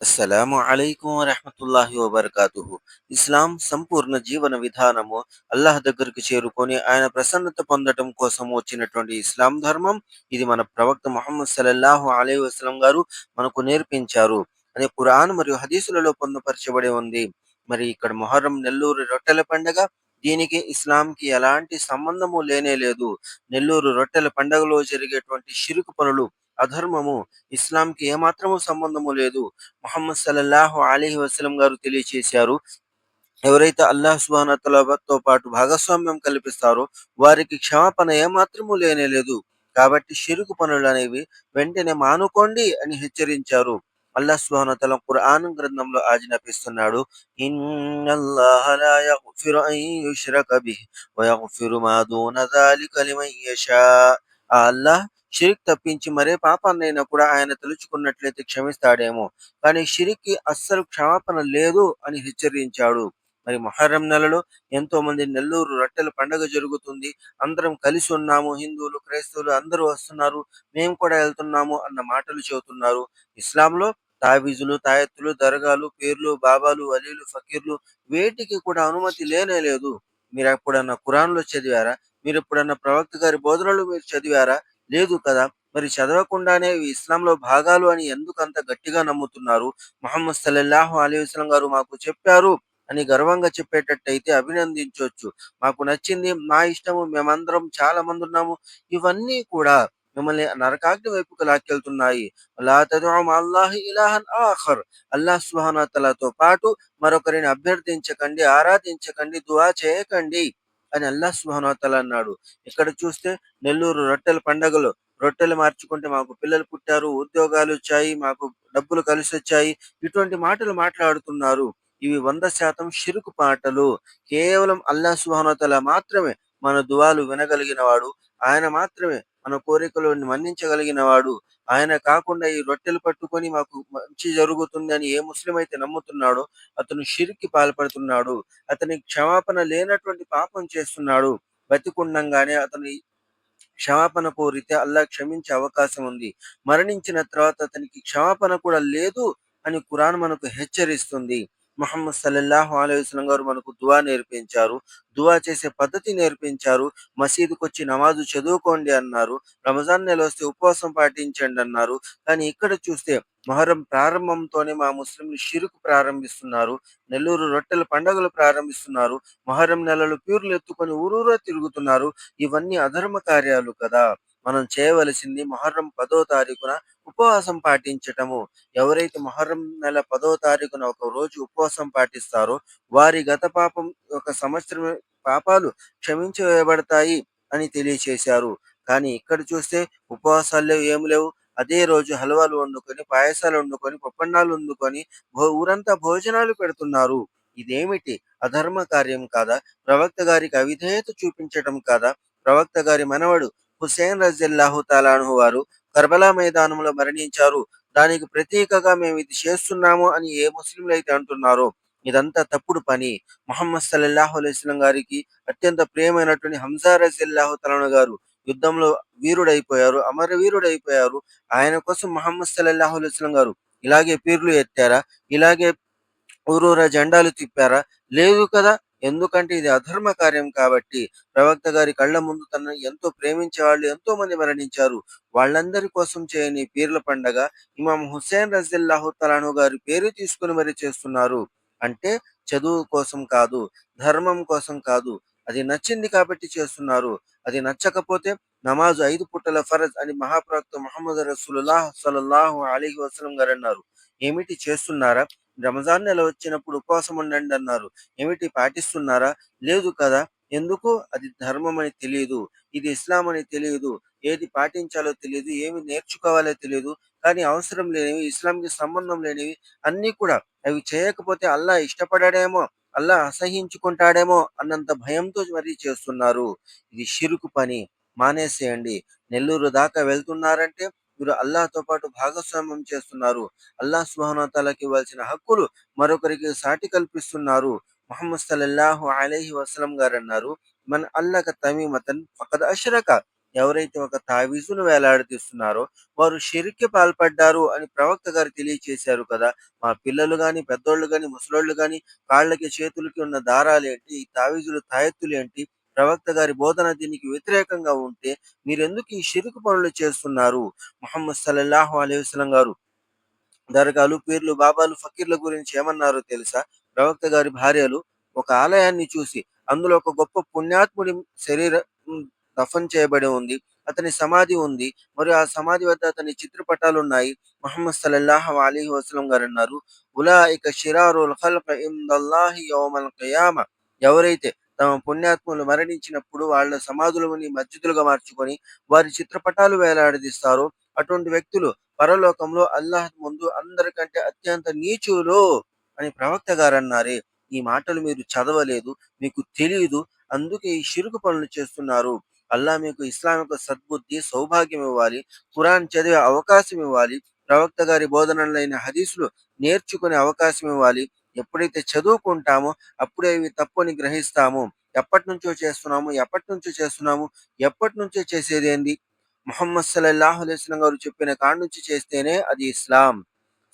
అస్సలాము అలైకుం వరహమతుల్లాహి వబర్కాతుహు. ఇస్లాం సంపూర్ణ జీవన విధానము. అల్లాహ్ దగ్గరికి చేరుకొని ఆయన ప్రసన్నత పొందటం కోసం వచ్చినటువంటి ఇస్లాం ధర్మం. ఇది మన ప్రవక్త ముహమ్మద్ సల్లల్లాహు అలైహి వసల్లం గారు మనకు నేర్పించారు అని ఖురాన్ మరియు హదీసులలో పొందుపరచబడి ఉంది. మరి ఇక్కడ మొహర్రం నెల్లూరు రొట్టెల పండగ. దీనికి ఇస్లాంకి ఎలాంటి సంబంధము లేనే లేదు. నెల్లూరు రొట్టెల పండగలో జరిగేటువంటి షిరుకు పనులు, అధర్మము ఇస్లాంకి ఏమాత్రము సంబంధము లేదు. ముహమ్మద్ సల్లల్లాహు అలీహి వసల్లం గారు తెలియచేశారు. ఎవరైతే అల్లాహ్ సుబ్హానహు తఆలాతో పాటు భాగస్వామ్యం కల్పిస్తారో వారికి క్షమాపణ ఏమాత్రము లేనే లేదు. కాబట్టి షిరుకు పనులనేవి వెంటనే మానుకోండి అని హెచ్చరించారు. అల్లాహ్ సుబ్హానహు తఆలా ఖురాన్ గ్రంథంలో ఆజ్ఞాపిస్తున్నాడు. ఇన్నల్లాహ లా యగ్ఫిరు అన్ యుష్రక బిహి వ యగ్ఫిరు మా దూన జాలిక లిమన్ యషా. ఆ అల్లాహ్ షిర్క్ తప్పించి మరే పాపాన్నైనా కూడా ఆయన తలుచుకున్నట్లయితే క్షమిస్తాడేమో. కానీ షిరిక్‌కి అస్సలు క్షమాపణ లేదు అని హెచ్చరించాడు. మరి మొహర్రం నెలలో ఎంతోమంది నెల్లూరు రొట్టెల పండగ జరుగుతుంది. అందరం కలిసి ఉన్నాము. హిందువులు, క్రైస్తవులు అందరూ వస్తున్నారు. మేము కూడా ఎళ్తున్నాము అన్న మాటలు చెబుతున్నారు. ఇస్లాంలో తావీజులు, తాయెత్తులు, దర్గాలు, పీర్లు, బాబాలు, వలీలు, ఫకీర్లు వేటికి కూడా అనుమతి లేనే లేదు. మీరెప్పుడన్నా ఖురాన్‌లో చదివారా? మీరెప్పుడన్నా ప్రవక్త గారి బోధనలు మీరు చదివారా? లేదు కదా! మరి చదవకుండానే ఇవి ఇస్లాంలో భాగాలు అని ఎందుకంత గట్టిగా నమ్ముతున్నారు? ముహమ్మద్ సల్లల్లాహు అలైహి వసల్లం గారు మాకు చెప్పారు అని గర్వంగా చెప్పేటట్టయితే అభినందించొచ్చు. మాకు నచ్చింది, మా ఇష్టము, మేమందరం చాలా మందున్నాము. ఇవన్నీ కూడా మిమ్మల్ని నరకాగ్ని వైపుకు లాక్కెళ్తున్నాయి. లా తద్‌ఉ మఅల్లాహి ఇలాహన్ ఆఖర్. అల్లాహ్ సుబ్హానహు వ తఆలాతో పాటు మరొకరిని అభ్యర్థించకండి, ఆరాధించకండి, దుఆ చేయకండి అని అల్లాహ్ సుబ్హానహు వ తఆలా అన్నాడు. ఇక్కడ చూస్తే నెల్లూరు రొట్టెల పండగలో రొట్టెలు మార్చుకుంటే మాకు పిల్లలు పుట్టారు, ఉద్యోగాలొచ్చాయి, మాకు డబ్బులు కలిసొచ్చాయి. ఇటువంటి మాటలు మాట్లాడుతున్నారు. ఇవి 100% షిర్క్ మాటలు. కేవలం అల్లాహ్ సుబ్హానహు వ తఆలా మాత్రమే మన దుఆలు వినగలిగిన వాడు. ఆయన మాత్రమే మన కోరికలను మన్నించగలిగిన వాడు. ఆయన కాకుండా ఈ రొట్టెలు పట్టుకొని మాకు మంచి జరుగుతుందని ఏ ముస్లిం అయితే నమ్ముతున్నాడో అతను షిర్క్‌కి పాల్పడుతున్నాడు. అతనికి క్షమాపణ లేనటువంటి పాపం చేస్తున్నాడు. బతికుండంగానే అతని క్షమాపణ కోరితే అల్లాహ్ క్షమించే అవకాశం ఉంది. మరణించిన తర్వాత అతనికి క్షమాపణ కూడా లేదు అని ఖురాన్ మనకు హెచ్చరిస్తుంది. ముహమ్మద్ సల్లల్లాహు అలైహి వసల్లం గారు మనకు దుఆ నేర్పించారు. దుఆ చేసే పద్ధతి నేర్పించారు. మసీదుకొచ్చి నమాజు చదువుకోండి అన్నారు. రంజాన్ నెల వస్తే ఉపవాసం పాటించండి అన్నారు. కానీ ఇక్కడ చూస్తే మొహర్రం ప్రారంభంతోనే మా ముస్లింలు షిర్క్ ప్రారంభిస్తున్నారు. నెల్లూరు రొట్టెల పండుగలు ప్రారంభిస్తున్నారు. మొహర్రం నెలలో పీర్లు ఎత్తుకొని ఊరూరా తిరుగుతున్నారు. ఇవన్నీ అధర్మ కార్యాలు కదా! మనం చేయవలసింది మొహర్రం 10వ తారీఖున ఉపవాసం పాటించటము. ఎవరైతే మొహర్రం నెల 10వ తారీఖున ఒక రోజు ఉపవాసం పాటిస్తారో వారి గత పాపం ఒక సంవత్సరం పాపాలు క్షమించి వేయబడతాయి అని తెలియచేశారు. కానీ ఇక్కడ చూస్తే ఉపవాసాలు లేవు, ఏమి లేవు. అదే రోజు హల్వాలు వండుకొని, పాయసాలు వండుకొని, పప్పన్నాలు వండుకొని ఊరంతా భోజనాలు పెడుతున్నారు. ఇదేమిటి? అధర్మ కార్యం కాదా? ప్రవక్త గారికి అవిధేయత చూపించటం కాదా? ప్రవక్త గారి మనవడు హుస్సేన్ రజియల్లాహు తాలా అన్హు వారు కర్బలా మైదానంలో మరణించారు. దానికి ప్రతీకగా మేము ఇది చేస్తున్నాము అని ఏ ముస్లింలైతే అంటున్నారో ఇదంతా తప్పుడు పని. ముహమ్మద్ సల్లల్లాహు అలైహి వసల్లం గారికి అత్యంత ప్రియమైనటువంటి హంజా రజియల్లాహు తాలా అన్హు గారు యుద్ధంలో వీరుడైపోయారు. అమరవీరుడైపోయారు. ఆయన కోసం ముహమ్మద్ సల్లల్లాహు అలైహి వసల్లం గారు ఇలాగే పీర్లు ఎత్తారా? ఇలాగే ఊరూరా జెండాలు తిప్పారా? లేదు కదా! ఎందుకంటే ఇది అధర్మ కార్యం కాబట్టి. ప్రవక్త గారి కళ్ళ ముందు తనని ఎంతో ప్రేమించేవాళ్ళు ఎంతోమంది మరణించారు. వాళ్ళందరి కోసం చేయని పీర్ల పండగ ఇమాం హుస్సేన్ రజియల్లాహు తాలా అన్హు గారి పేరు తీసుకొని మరి చేస్తున్నారు. అంటే చదువు కోసం కాదు, ధర్మం కోసం కాదు. అది నచ్చింది కాబట్టి చేస్తున్నారు. అది నచ్చకపోతే నమాజు 5 పూటల ఫరజ్ అని మహాప్రవక్త ముహమ్మద్ రసూలుల్లాహ్ సల్లల్లాహు అలైహి వసల్లం గారన్నారు. ఏమిటి చేస్తున్నారా? రంజాన్ నెల వచ్చినప్పుడు ఉపవాసం ఉండండి అన్నారు. ఏమిటి పాటిస్తున్నారా? లేదు కదా! ఎందుకు? అది ధర్మం అని తెలీదు. ఇది ఇస్లాం అని తెలీదు. ఏది పాటించాలో తెలీదు. ఏమి నేర్చుకోవాలో తెలీదు. కానీ అవసరం లేనివి, ఇస్లాంకి సంబంధం లేనివి అన్నీ కూడా అవి చేయకపోతే అల్లాహ్ ఇష్టపడడేమో, అల్లాహ్ అసహ్యించుకుంటాడేమో అన్నంత భయంతో మరీ చేస్తున్నారు. ఇది షిరుకు పని. మానేసేయండి. నెల్లూరు దాకా వెళ్తున్నారంటే మీరు అల్లాహ్‌తో పాటు భాగస్వామ్యం చేస్తున్నారు. అల్లాహ్ సుబ్హానహు వ తఆలాకి ఇవ్వాల్సిన హక్కులు మరొకరికి సాటి కల్పిస్తున్నారు. ముహమ్మద్ సల్లల్లాహు అలైహి వసల్లం గారన్నారు, "మన్ అల్లక తమీమతన్ ఫఖద్ అష్రక." ఎవరైతే ఒక తావీజును వేలాడదీస్తున్నారో వారు షిర్క్‌కి పాల్పడ్డారు అని ప్రవక్త గారు తెలియచేశారు కదా! మా పిల్లలు గాని, పెద్దోళ్ళు గాని, ముసలోళ్ళు గాని కాళ్ళకి, చేతులకి ఉన్న దారాలేంటి, ఈ తావీజులు, తాయెత్తులేంటి, ప్రవక్త గారి బోధన దీనికి వ్యతిరేకంగా ఉంటే మీరెందుకు ఈ షిర్క్ పనులు చేస్తున్నారు? ముహమ్మద్ సల్లల్లాహు అలైహి వసల్లం గారు దర్గాలు, పీర్లు, బాబాలు, ఫకీర్ల గురించి ఏమన్నారో తెలుసా? ప్రవక్త గారి భార్యలు ఒక ఆలయాన్ని చూసి అందులో ఒక గొప్ప పుణ్యాత్ముడి శరీరం దఫన్ చేయబడి ఉంది. అతని సమాధి ఉంది. మరియు ఆ సమాధి వద్ద అతని చిత్రపటాలున్నాయి. ముహమ్మద్ సల్లల్లాహు అలైహి వసల్లం గారన్నారు, "ఉలాయిక షిరారుల్ ఖల్క్ ఇందల్లాహి యౌమల్ ఖియామ." ఎవరైతే తమ పుణ్యాత్ములు మరణించినప్పుడు వాళ్ళ సమాధులని మస్జిదులుగా మార్చుకొని వారి చిత్రపటాలు వేలాడదీస్తారో అటువంటి వ్యక్తులు పరలోకంలో అల్లాహ్ ముందు అందరికంటే అత్యంత నీచులు అని ప్రవక్త గారన్నారే. ఈ మాటలు మీరు చదవలేదు. మీకు తెలీదు. అందుకే ఈ షిరుకు పనులు చేస్తున్నారు. అల్లాహ్ మీకు ఇస్లాం యొక్క సద్బుద్ధి, సౌభాగ్యం ఇవ్వాలి. ఖురాన్ చదివే అవకాశం ఇవ్వాలి. ప్రవక్త గారి బోధనలైన హదీసులు నేర్చుకునే అవకాశం ఇవ్వాలి. ఎప్పుడైతే చదువుకుంటామో అప్పుడే ఇవి తప్పని గ్రహిస్తాము. ఎప్పటినుంచో చేస్తున్నాము. ఎప్పటినుంచో చేసేదేంది? ముహమ్మద్ సల్లల్లాహు అలైహి వసల్లం గారు చెప్పిన కాడ నుంచి చేస్తేనే అది ఇస్లాం.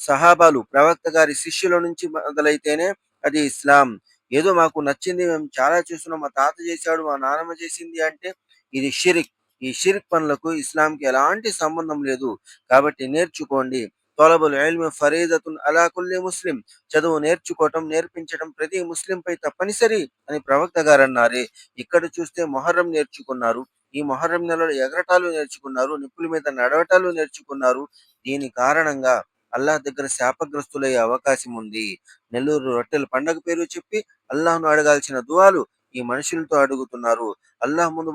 సహాబాలు ప్రవక్త గారి శిష్యుల నుంచి మొదలైతేనే అది ఇస్లాం. ఏదో మాకు నచ్చింది మేము చాలా చూస్తున్నాం. మా తాత చేశాడు, మా నానమ్మ చేసింది అంటే ఇది షిరిక్. ఈ షిరిక్ పనులకు ఇస్లాంకి ఎలాంటి సంబంధం లేదు. కాబట్టి నేర్చుకోండి. తలబుల్ ఇల్మి ఫరీదతున్ అలా కుల్లి ముస్లిం. చదువు నేర్చుకోవటం, నేర్పించడం ప్రతి ముస్లింపై తప్పనిసరి అని ప్రవక్త గారన్నారే. ఇక్కడ చూస్తే మొహర్రం నేర్చుకున్నారు. ఈ మొహర్రం నెలలో ఎగరటాలు నేర్చుకున్నారు. నిప్పుల మీద నడవటాలు నేర్చుకున్నారు. దీని కారణంగా అల్లాహ్ దగ్గర శాపగ్రస్తులయ్యే అవకాశం ఉంది. నెల్లూరు రొట్టెల పండగ పేరు చెప్పి అల్లాహ్‌ను అడగాల్సిన దుఆలు ఈ మనుషులతో అడుగుతున్నారు. అల్లాహ్ ముందు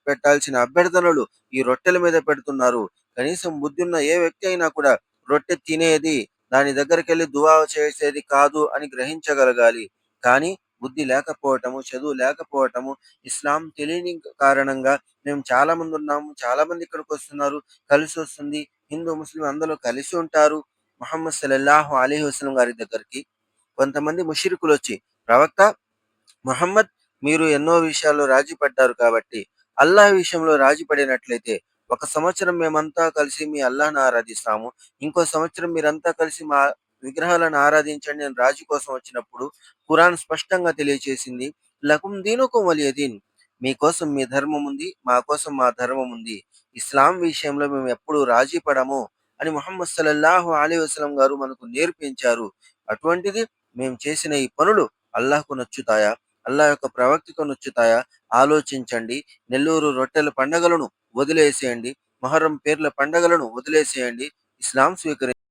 పెట్టాల్సిన అభ్యర్థనలు ఈ రొట్టెల మీద పెడుతున్నారు. కనీసం బుద్ధున్న ఏ వ్యక్తి అయినా కూడా రొట్టె తినేది, దాని దగ్గరికెళ్ళి దుఆ చేసేది కాదు అని గ్రహించగలగాలి. కానీ బుద్ధి లేకపోవటము, చదువు లేకపోవటము, ఇస్లాం తెలియని కారణంగా మేము చాలా మంది ఉన్నాము. చాలా మంది ఇక్కడికొస్తున్నారు. కలిసొస్తుంది. హిందూ, ముస్లిం అందరూ కలిసి ఉంటారు. ముహమ్మద్ సల్లల్లాహు అలైహి వసల్లం గారి దగ్గరికి కొంతమంది ముష్రికులొచ్చి, "ప్రవక్త ముహమ్మద్, మీరు ఎన్నో విషయాల్లో రాజీ పడ్డారు కాబట్టి, అల్లాహ్ విషయంలో రాజీ పడినట్లయితే, ఒక సంవత్సరం మేమంతా కలిసి మీ అల్లాహ్‌ని ఆరాధిస్తాము. ఇంకో సంవత్సరం మీరంతా కలిసి మా విగ్రహాలను ఆరాధించండి" అని రాజీ కోసం వచ్చినప్పుడు, ఖురాన్ స్పష్టంగా తెలియచేసింది. "లకుం దీనుకుం వలియ దీన్." మీకోసం మీ ధర్మం ఉంది. మా కోసం మా ధర్మం ఉంది. ఇస్లాం విషయంలో మేము ఎప్పుడూ రాజీ పడము అని ముహమ్మద్ సల్లల్లాహు అలైహి వసల్లం గారు మనకు నేర్పించారు. అటువంటిది మేము చేసిన ఈ పనులు అల్లాహ్‌కు నచ్చుతాయా? అల్లాహ్ యొక్క ప్రవక్తకు నచ్చుతాయా? ఆలోచించండి. నెల్లూరు రొట్టెల పండగలను వదిలేసేయండి. మొహర్రం పీర్ల పండగలను వదిలేసేయండి. ఇస్లాం స్వీకరించండి.